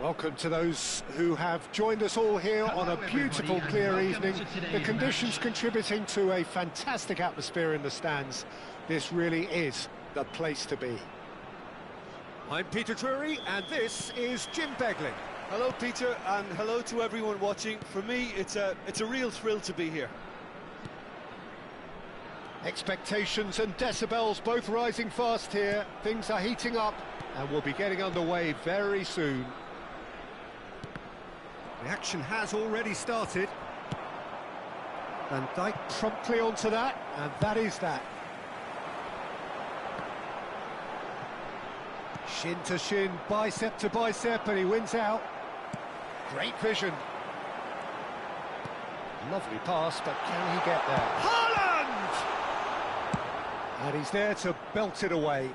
Welcome to those who have joined us all here on a beautiful, clear evening. The conditions contributing to a fantastic atmosphere in the stands. This really is the place to be. I'm Peter Drury, and this is Jim Beglin. Hello, Peter, and hello to everyone watching. For me, it's a real thrill to be here. Expectations and decibels both rising fast here. Things are heating up, and we'll be getting underway very soon. The action has already started. Van Dijk promptly onto that, and that is that. Shin to shin, bicep to bicep, and he wins out. Great vision. Lovely pass, but can he get there? Haaland! And he's there to belt it away.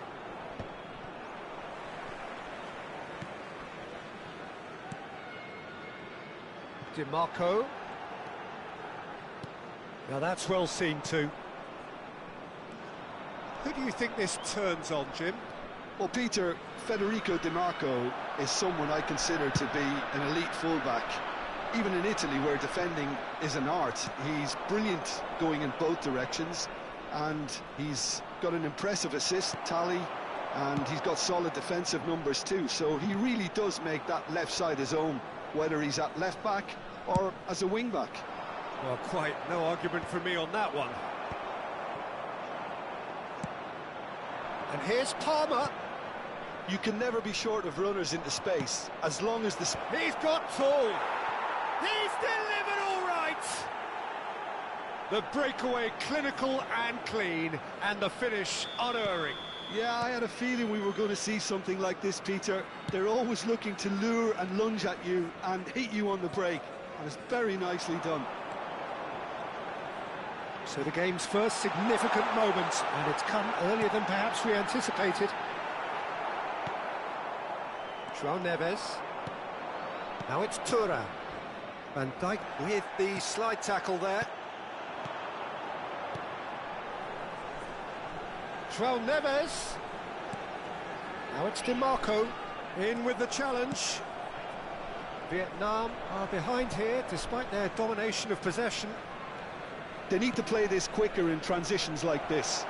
DiMarco. Now that's well seen too. Who do you think this turns on, Jim? Well, Peter, Federico DiMarco is someone I consider to be an elite fullback. Even in Italy, where defending is an art, he's brilliant going in both directions, and he's got an impressive assist tally, and he's got solid defensive numbers too, so he really does make that left side his own, whether he's at left back or as a wing back. Well, quite no argument from me on that one. And here's Palmer. You can never be short of runners into space, as long as the... He's got tall. He's delivered all right. The breakaway clinical and clean, and the finish unerring. Yeah, I had a feeling we were going to see something like this, Peter. They're always looking to lure and lunge at you and hit you on the break, and it's very nicely done. So the game's first significant moment, and it's come earlier than perhaps we anticipated. João Neves. Now it's Thuram. Van Dijk with the slide tackle there. João Neves. Now it's DiMarco in with the challenge. Vietnam are behind here despite their domination of possession. They need to play this quicker in transitions like this.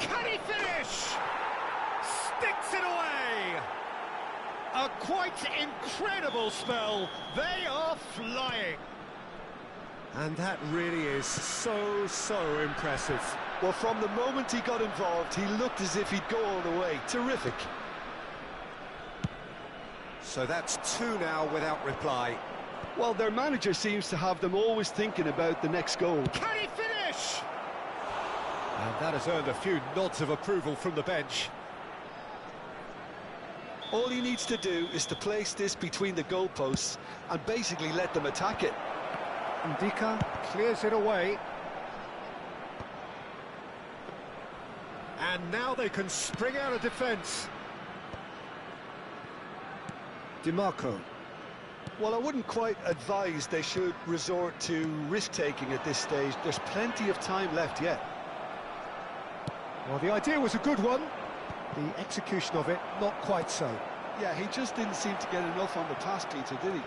Can he finish? Sticks it away. A quite incredible spell. They are flying. And that really is so impressive. Well, from the moment he got involved, he looked as if he'd go all the way. Terrific. So that's two now without reply. Well, their manager seems to have them always thinking about the next goal. Can he finish? And that has earned a few nods of approval from the bench. All he needs to do is to place this between the goalposts and basically let them attack it. Ndika clears it away. And now they can spring out of defence. DiMarco. Well, I wouldn't quite advise they should resort to risk-taking at this stage. There's plenty of time left yet. Well, the idea was a good one. The execution of it, not quite so. Yeah, he just didn't seem to get enough on the pass, Peter, did he?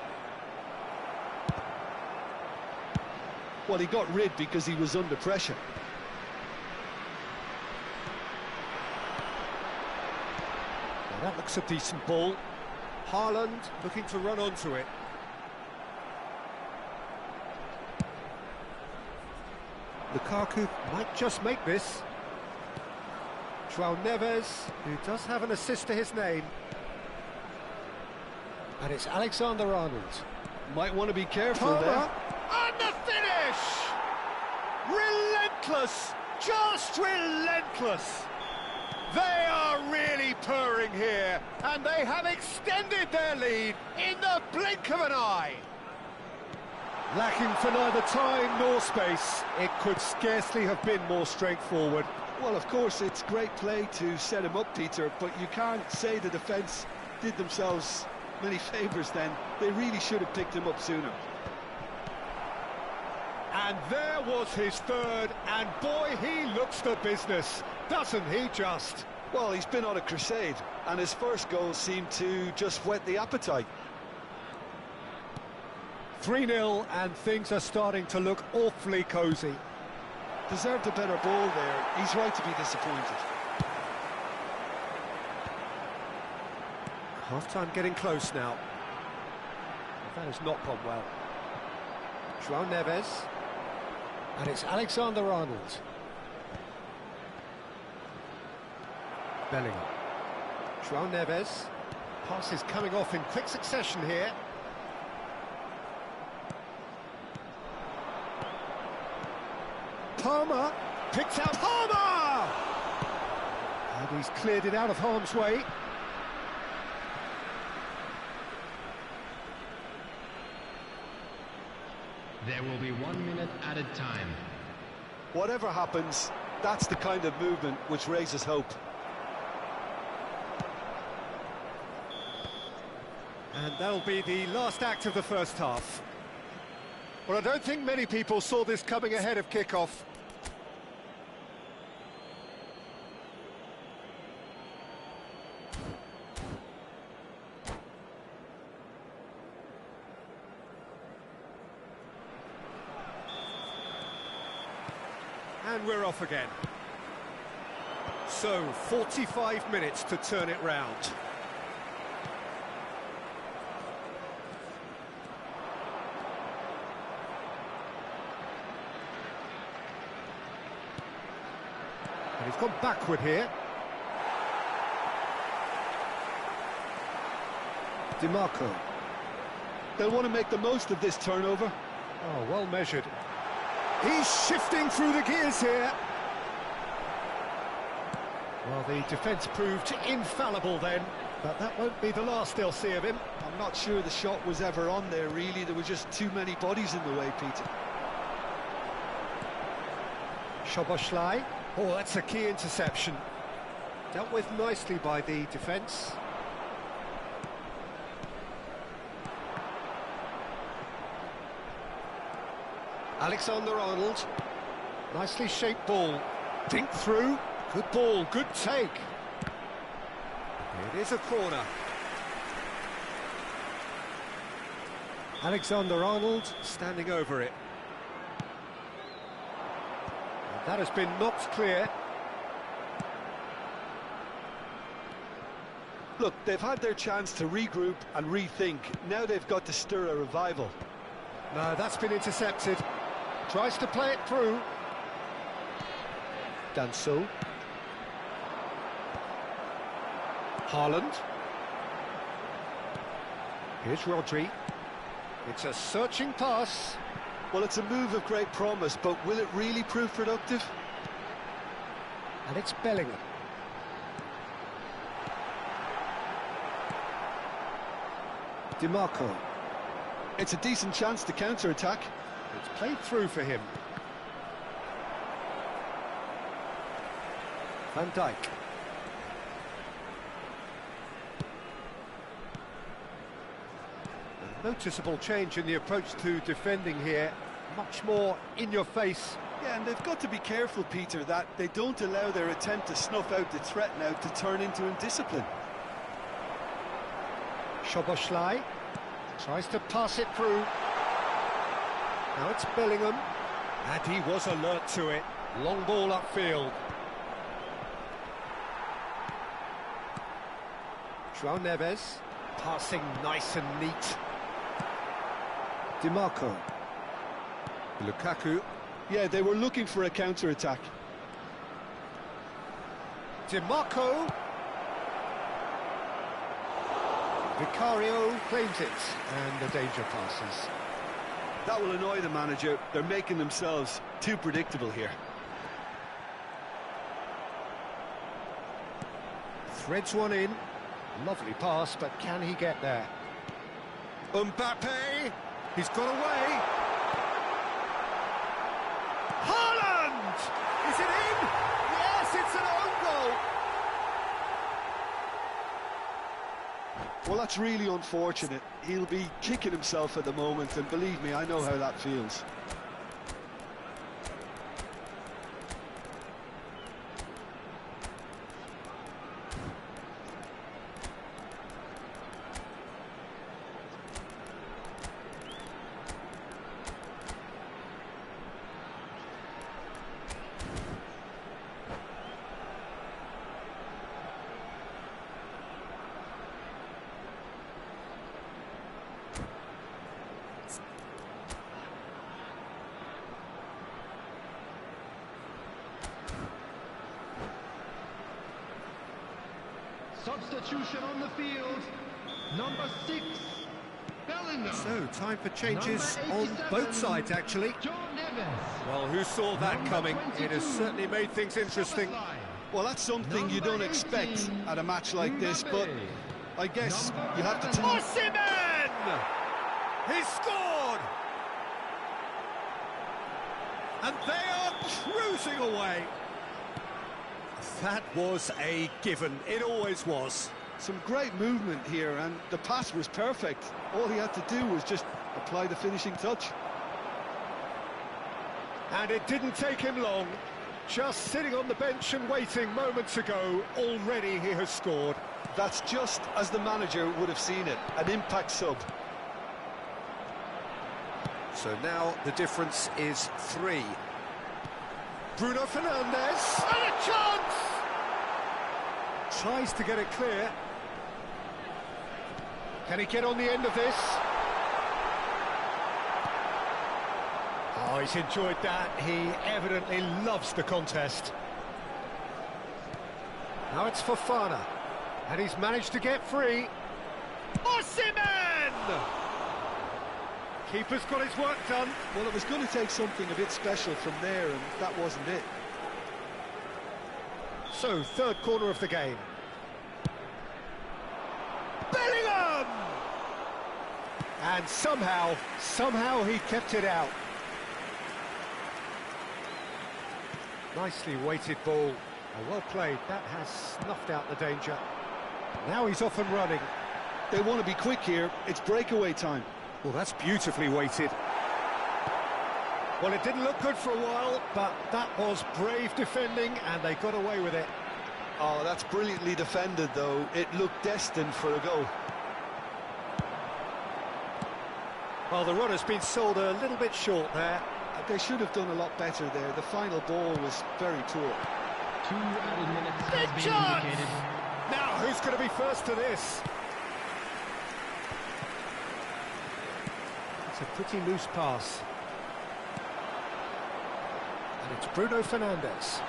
Well, he got rid because he was under pressure. Well, that looks a decent ball. Haaland looking to run onto it. Lukaku might just make this. João Neves, who does have an assist to his name. And it's Alexander-Arnold. Might want to be careful Palmer, there. and the finish! Relentless! Just relentless! They are really purring here, and they have extended their lead in the blink of an eye. Lacking for neither time nor space, it could scarcely have been more straightforward. Well, of course, it's great play to set him up, Peter, but you can't say the defence did themselves many favours then. They really should have picked him up sooner. And there was his third, and boy, he looks the business, doesn't he just? Well, he's been on a crusade. and his first goal seemed to just whet the appetite. 3-0 and things are starting to look awfully cosy. Deserved a better ball there. He's right to be disappointed. Half-time getting close now. That has not gone well. João Neves. And it's Alexander-Arnold. Bellingham. João Neves. Passes coming off in quick succession here. Palmer. Picks out Palmer! And he's cleared it out of harm's way. There will be 1 minute added time. Whatever happens, that's the kind of movement which raises hope. And that'll be the last act of the first half. Well, I don't think many people saw this coming ahead of kick-off. And we're off again. So, 45 minutes to turn it round. And he's gone backward here. DiMarco. They'll want to make the most of this turnover. Oh, well measured. He's shifting through the gears here. Well, the defence proved infallible then, but that won't be the last they'll see of him. I'm not sure the shot was ever on there, really. There were just too many bodies in the way, Peter. Szoboszlai. Oh, that's a key interception. Dealt with nicely by the defence. Alexander-Arnold. Nicely shaped ball. Dink through. Good ball, good take. It is a corner. Alexander-Arnold standing over it. And that has been knocked clear. Look, they've had their chance to regroup and rethink. Now they've got to stir a revival. No, that's been intercepted. Tries to play it through. Danso. Haaland. Here's Rodri. It's a searching pass. Well, it's a move of great promise, but will it really prove productive? And it's Bellingham. DiMarco. It's a decent chance to counter-attack. It's played through for him. Van Dijk. A noticeable change in the approach to defending here. Much more in your face. Yeah, and they've got to be careful, Peter, that they don't allow their attempt to snuff out the threat now to turn into indiscipline. Szoboszlai tries to pass it through. Now it's Bellingham, and he was alert to it. Long ball upfield. João Neves, passing nice and neat. DiMarco. Lukaku. Yeah, they were looking for a counter-attack. DiMarco. Vicario claims it, and the danger passes. That will annoy the manager. They're making themselves too predictable here. Threads one in. Lovely pass, but can he get there? Mbappe! He's got away! Haaland! Is it in? Yes, it's an own goal! Well, that's really unfortunate. He'll be kicking himself at the moment, and believe me, I know how that feels. Substitution on the field. Number 6, Bellingham. So, time for changes on both sides, actually. John Neves. Well, who saw that Number coming? It has 22, certainly made things interesting. Szoboszlai. Well, that's something you don't expect at a match like this, but I guess you have to... Osimhen! He scored! And they are cruising away. That was a given. It always was. Some great movement here, and the pass was perfect. All he had to do was just apply the finishing touch. And it didn't take him long. Just sitting on the bench and waiting moments ago, already he has scored. That's just as the manager would have seen it, an impact sub. So now the difference is 3. Bruno Fernandes, and a chance! Tries to get it clear. Can he get on the end of this? Oh, he's enjoyed that. He evidently loves the contest. Now it's Fofana, and he's managed to get free. Osimhen! Keeper's got his work done. Well, it was going to take something a bit special from there, and that wasn't it. So, third corner of the game. Bellingham! And somehow he kept it out. Nicely weighted ball. Oh, well played. That has snuffed out the danger. Now he's off and running. They want to be quick here. It's breakaway time. Well, that's beautifully weighted. Well, it didn't look good for a while, but that was brave defending, and they got away with it. Oh, that's brilliantly defended, though. It looked destined for a goal. Well, the run has been sold a little bit short there. They should have done a lot better there. The final ball was very poor. 2 added minutes Big has been chance! indicated. Now, who's going to be first to this? It's a pretty loose pass. And it's Bruno Fernandes.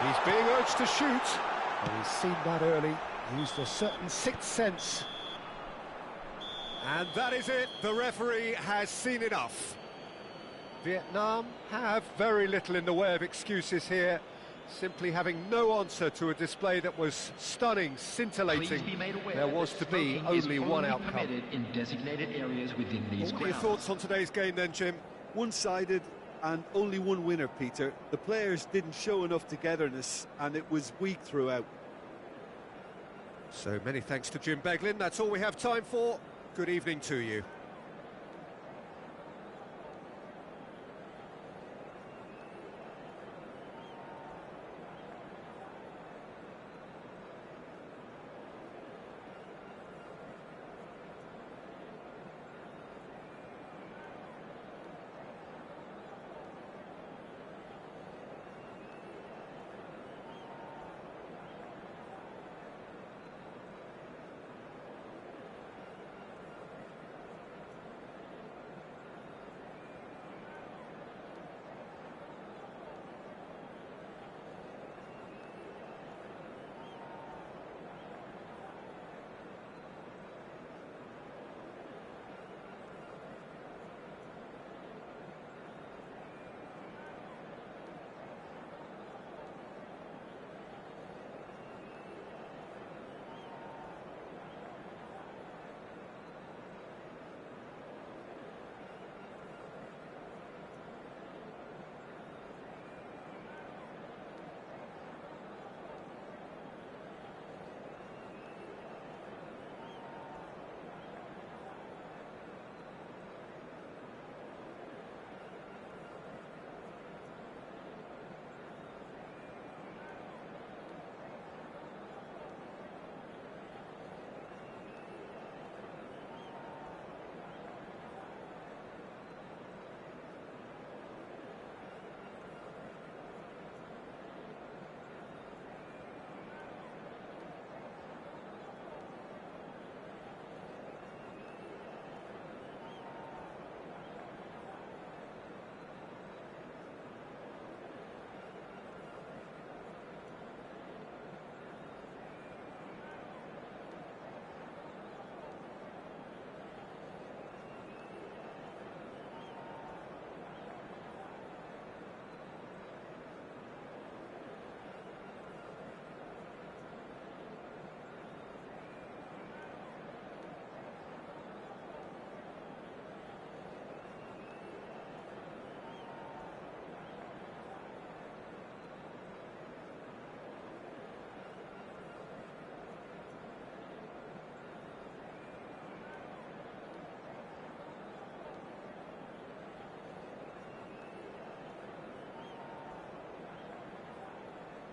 He's being urged to shoot. Oh, he's seen that early. Used a certain sixth sense. And that is it. The referee has seen enough. Vietnam have very little in the way of excuses here. Simply having no answer to a display that was stunning, scintillating. Please be made aware There was that to be smoking is only one outcome. permitted in designated areas within these What were your grounds. thoughts on today's game then, Jim? One-sided and only one winner, Peter. The players didn't show enough togetherness, and it was weak throughout. So many thanks to Jim Beglin. That's all we have time for. Good evening to you.